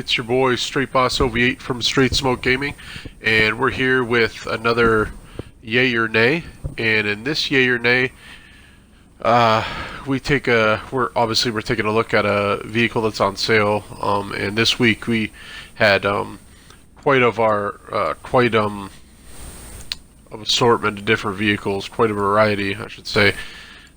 it's your boy Straight Boss OV8 from Straight Smoke Gaming, and we're here with another Yay or Nay. And in this Yay or Nay, we're taking a look at a vehicle that's on sale. And this week we had quite of assortment of different vehicles, quite a variety, I should say.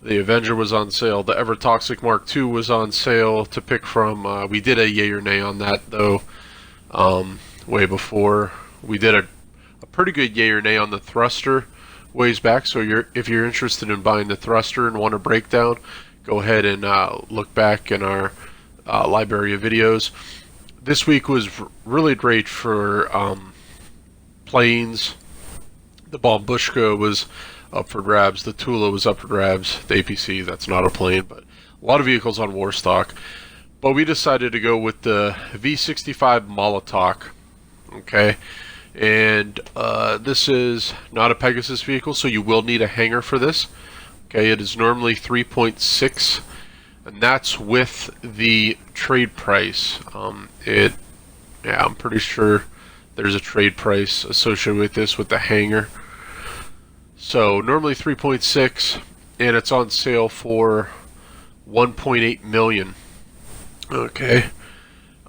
The Avenger was on sale. The Ever Toxic Mark II was on sale to pick from. We did a yay or nay on that though, way before. We did a pretty good yay or nay on the Thruster ways back. So if you're interested in buying the Thruster and want a breakdown, go ahead and look back in our library of videos. This week was really great for planes. The Bombushka was up for grabs. The Tula was up for grabs. The APC, that's not a plane, but a lot of vehicles on Warstock. But we decided to go with the V-65 Molotok. Okay, and this is not a Pegasus vehicle, so you will need a hanger for this. Okay, it is normally 3.6, and that's with the trade price. I'm pretty sure there's a trade price associated with this with the hanger. So normally 3.6, and it's on sale for 1.8 million. Okay.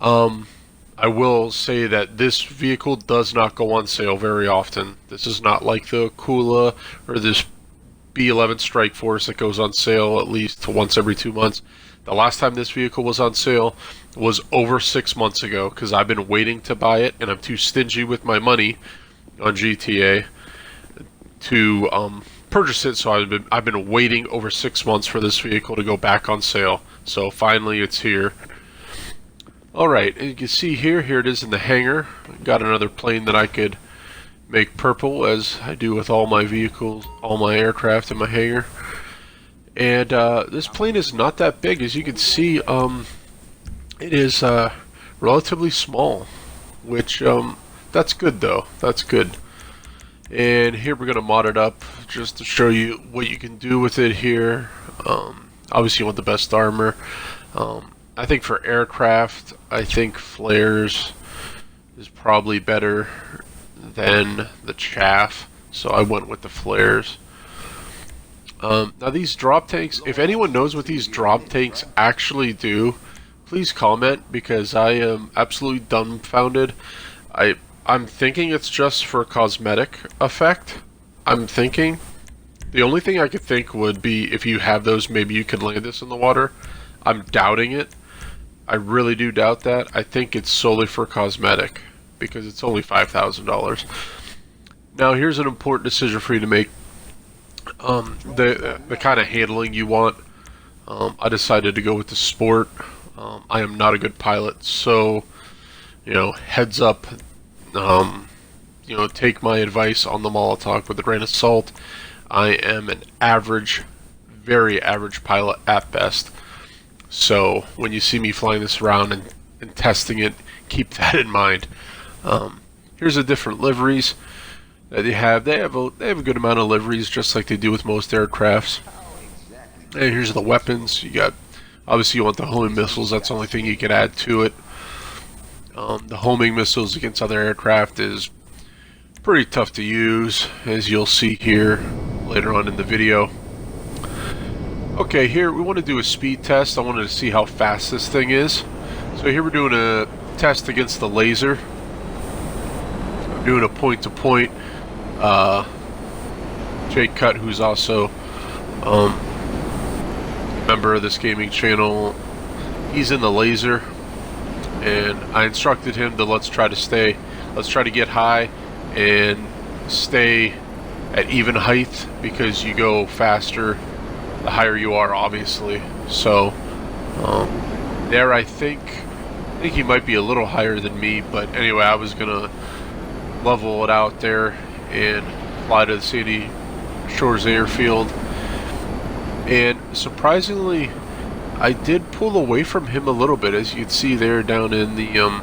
I will say that this vehicle does not go on sale very often. This is not like the Kula or this B11 Strike Force that goes on sale at least once every 2 months. The last time this vehicle was on sale was over 6 months ago, because I've been waiting to buy it, and I'm too stingy with my money on GTA to purchase it. So I've been waiting over 6 months for this vehicle to go back on sale. So finally it's here. Alright, and you can see here it is in the hangar. Got another plane that I could make purple, as I do with all my vehicles, all my aircraft in my hangar. And this plane is not that big, as you can see. It is relatively small, which that's good though. That's good. And here we're going to mod it up just to show you what you can do with it here. Obviously you want the best armor. I think for aircraft, I think flares is probably better than the chaff, so I went with the flares. Now these drop tanks, if anyone knows what these drop tanks actually do, please comment, because I am absolutely dumbfounded. I'm thinking it's just for cosmetic effect. I'm thinking. The only thing I could think would be if you have those, maybe you could land this in the water. I'm doubting it. I really do doubt that. I think it's solely for cosmetic, because it's only $5,000. Now here's an important decision for you to make. The kind of handling you want. I decided to go with the Sport. I am not a good pilot, so heads up. Take my advice on the Molotok with a grain of salt. I am an average, very average pilot at best. So when you see me flying this around and testing it, keep that in mind. Here's the different liveries that they have. They have a good amount of liveries, just like they do with most aircrafts. And here's the weapons. You got, obviously you want the homing missiles. That's the only thing you can add to it. The homing missiles against other aircraft is pretty tough to use, as you'll see here later on in the video. Okay, here we want to do a speed test. I wanted to see how fast this thing is. So here we're doing a test against the laser. I'm doing a point-to-point. Jake Cutt, who's also a member of this gaming channel, he's in the laser. And I instructed him to let's try to get high and stay at even height, because you go faster the higher you are, obviously. So there I think he might be a little higher than me, but anyway, I was gonna level it out there and fly to the Sandy Shores Airfield. And surprisingly, I did pull away from him a little bit, as you can see there down in the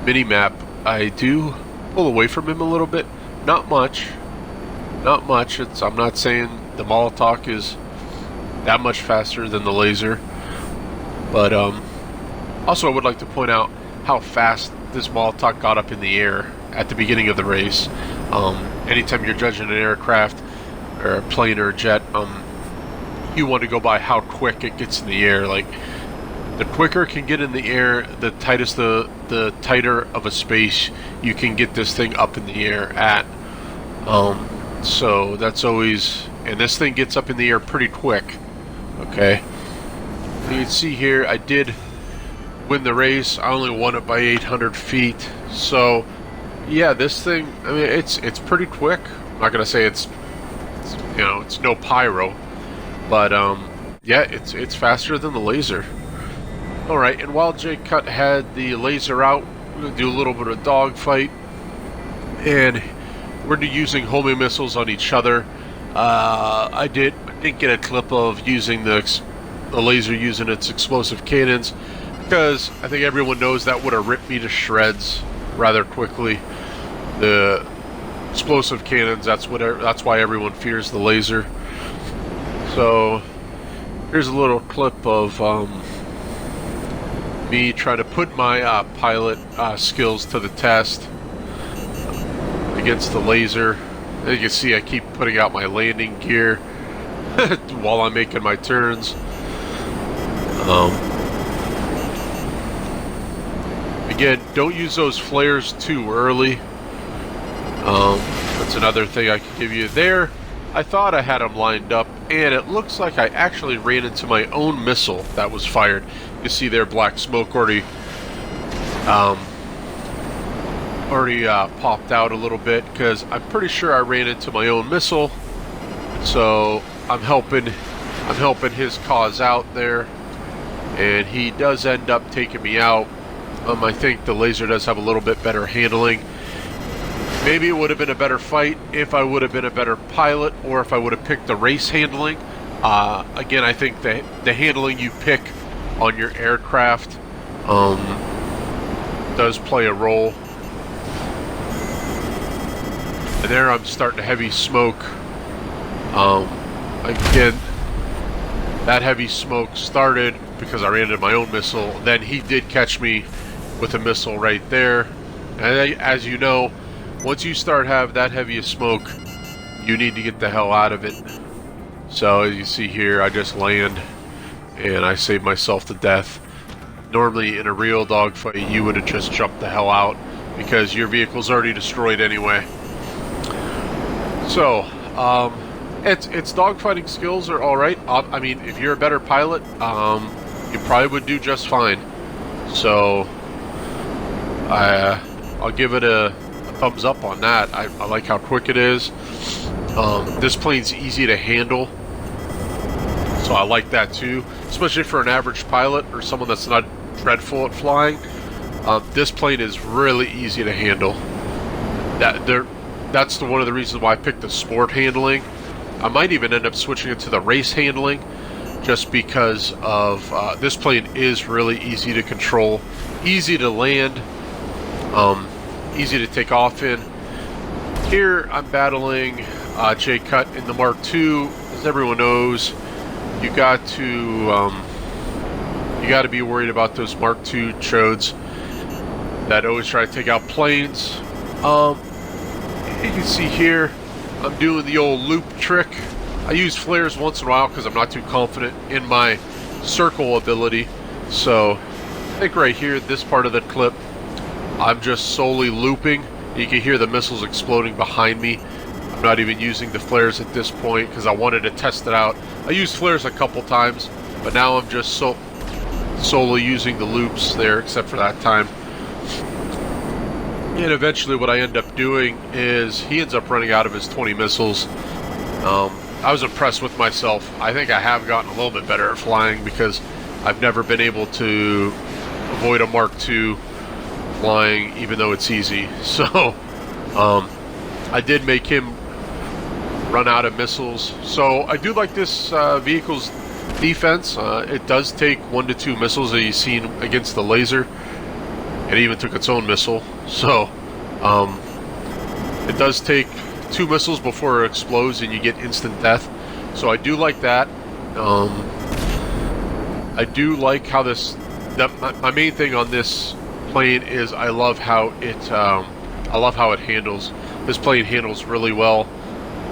mini-map. I do pull away from him a little bit. Not much. Not much. I'm not saying the Molotok is that much faster than the laser. But also I would like to point out, how fast this Molotok got up in the air at the beginning of the race. Anytime you're judging an aircraft or a plane or a jet, you want to go by how quick it gets in the air. Like, the quicker it can get in the air, the tighter of a space you can get this thing up in the air at. So that's always, and this thing gets up in the air pretty quick. Okay, you can see here I did win the race. I only won it by 800 feet. So yeah, this thing, I mean, it's pretty quick. I'm not gonna say it's you know, it's no pyro, but yeah, it's faster than the laser. All right, and while J-Cut had the laser out, we're gonna do a little bit of dogfight, and we're using homing missiles on each other. I didn't get a clip of using the laser using its explosive cannons, because I think everyone knows that would have ripped me to shreds rather quickly. The explosive cannons, that's why everyone fears the laser. So here's a little clip of me trying to put my pilot skills to the test against the laser. As you can see, I keep putting out my landing gear while I'm making my turns. Again, don't use those flares too early. That's another thing I can give you there. I thought I had them lined up, and it looks like I actually ran into my own missile that was fired. You see there, black smoke already popped out a little bit, because I'm pretty sure I ran into my own missile. So I'm helping his cause out there, and he does end up taking me out. I think the laser does have a little bit better handling. Maybe it would have been a better fight if I would have been a better pilot, or if I would have picked the race handling. Again, I think the handling you pick on your aircraft does play a role. And there I'm starting to heavy smoke. Again, that heavy smoke started because I ran into my own missile. Then he did catch me with a missile right there. And as you know, once you start have that heavy of smoke, you need to get the hell out of it. So as you see here, I just land and I save myself to death. Normally in a real dogfight, you would have just jumped the hell out because your vehicle's already destroyed anyway. So its dogfighting skills are all right. I mean, if you're a better pilot, you probably would do just fine. So I'll give it a thumbs up on that. I like how quick it is. This plane's easy to handle, so I like that too, especially for an average pilot or someone that's not dreadful at flying. This plane is really easy to handle. That's one of the reasons why I picked the sport handling. I might even end up switching it to the race handling, just because of this plane is really easy to control, easy to land, easy to take off in. Here I'm battling J-Cut in the Mark II. As everyone knows, you got to be worried about those Mark II chodes that always try to take out planes. You can see here I'm doing the old loop trick. I use flares once in a while because I'm not too confident in my circle ability. So I think right here, this part of the clip, I'm just solely looping. You can hear the missiles exploding behind me. I'm not even using the flares at this point because I wanted to test it out. I used flares a couple times, but now I'm just solely using the loops there, except for that time. And eventually what I end up doing is he ends up running out of his 20 missiles. I was impressed with myself. I think I have gotten a little bit better at flying because I've never been able to avoid a Mark II flying, even though it's easy. So I did make him run out of missiles. So I do like this vehicle's defense. It does take 1 to 2 missiles that you've seen against the laser. It even took its own missile. So it does take 2 missiles before it explodes and you get instant death. So I do like that. I do like how my main thing on this plane is I love how it handles. This plane handles really well.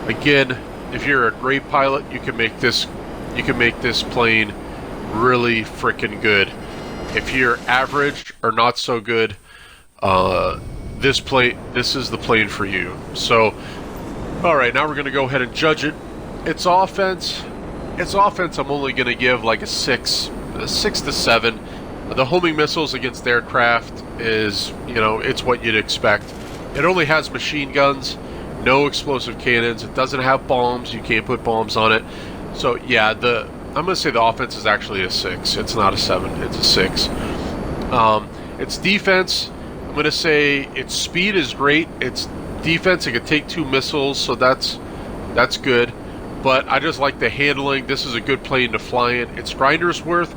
Again, if you're a great pilot, you can make this plane really freaking good. If you're average or not so good, this is the plane for you. So, all right, now we're going to go ahead and judge it. Its offense, I'm only going to give like a 6 to 7. The homing missiles against aircraft is, it's what you'd expect. It only has machine guns, no explosive cannons. It doesn't have bombs. You can't put bombs on it. So yeah, I'm going to say the offense is actually a 6. It's not a 7. It's a 6. Its defense, I'm going to say its speed is great. Its defense, it can take 2 missiles, so that's good. But I just like the handling. This is a good plane to fly in. Its grinder's worth,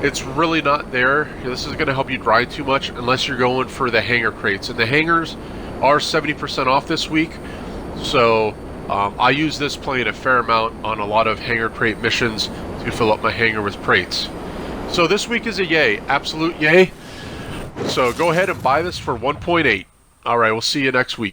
it's really not there. This is going to help you grind too much unless you're going for the hangar crates. And the hangars are 70% off this week. So I use this plane a fair amount on a lot of hangar crate missions to fill up my hangar with crates. So this week is a yay. Absolute yay. So go ahead and buy this for 1.8. All right, we'll see you next week.